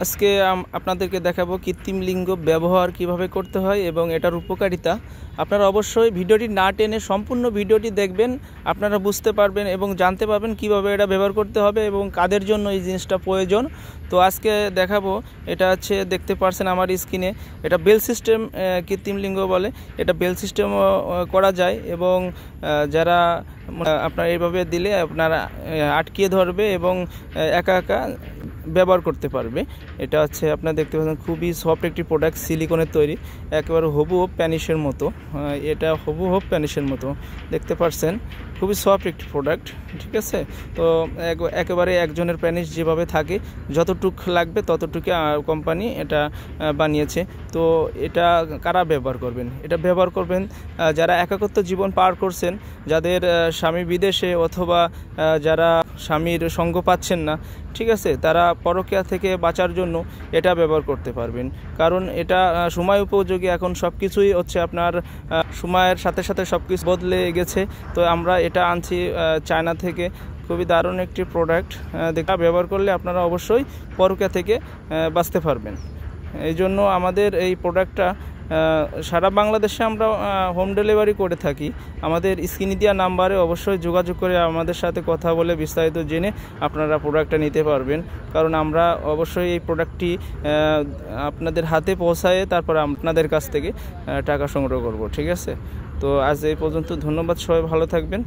আজকে আপনাদেরকে দেখাবো কৃত্রিম লিঙ্গ ব্যবহার কিভাবে করতে হয় এবং এটার উপকারিতা। আপনারা অবশ্যই ভিডিওটি না টেনে সম্পূর্ণ ভিডিওটি দেখবেন, আপনারা বুঝতে পারবেন এবং জানতে পারবেন কিভাবে এটা ব্যবহার করতে হবে এবং কাদের জন্য এই জিনিসটা প্রয়োজন। তো আজকে দেখাবো, এটা হচ্ছে দেখতে পারছেন আমার স্ক্রিনে, এটা বেল সিস্টেম কৃত্রিম লিঙ্গ বলে। এটা বেল সিস্টেম করা যায় এবং যারা আপনার এইভাবে দিলে আপনারা আটকিয়ে ধরবে এবং একা একা ব্যবহার করতে পারবে। এটা হচ্ছে আপনারা দেখতে পাচ্ছেন খুবই সফট একটি প্রোডাক্ট, সিলিকনের তৈরি, একেবারে হুবহু প্যানিসের মতো। এটা হুবহু প্যানিসের মতো দেখতে পাচ্ছেন, খুবই সফট একটি প্রোডাক্ট, ঠিক আছে। তো একেবারে একজনের প্যানিস যেভাবে থাকে, যতটুক লাগবে ততটুকু কোম্পানি এটা বানিয়েছে। তো এটা কারা ব্যবহার করবেন? এটা ব্যবহার করবেন যারা একাকিত্ব জীবন পার করছেন, যাদের স্বামী বিদেশে অথবা যারা স্বামীর সঙ্গ পাচ্ছেন না, ঠিক আছে, তারা পরকীয়া থেকে বাঁচার জন্য এটা ব্যবহার করতে পারবেন। কারণ এটা সময় উপযোগী, এখন সব কিছুই হচ্ছে আপনার সময়ের সাথে সাথে সব কিছু বদলে গেছে। তো আমরা এটা আনছি চায়না থেকে, খুবই দারুণ একটি প্রোডাক্ট। দেখা ব্যবহার করলে আপনারা অবশ্যই পরকীয়া থেকে বাঁচতে পারবেন। এই জন্য আমাদের এই প্রোডাক্টটা সারা বাংলাদেশে আমরা হোম ডেলিভারি করে থাকি। আমাদের স্ক্রিনে দেওয়া নাম্বারে অবশ্যই যোগাযোগ করে আমাদের সাথে কথা বলে বিস্তারিত জেনে আপনারা প্রোডাক্টটা নিতে পারবেন। কারণ আমরা অবশ্যই এই প্রোডাক্টটি আপনাদের হাতে পৌঁছায় তারপর আপনাদের কাছ থেকে টাকা সংগ্রহ করব, ঠিক আছে। তো আজ এই পর্যন্ত, ধন্যবাদ, সবাই ভালো থাকবেন।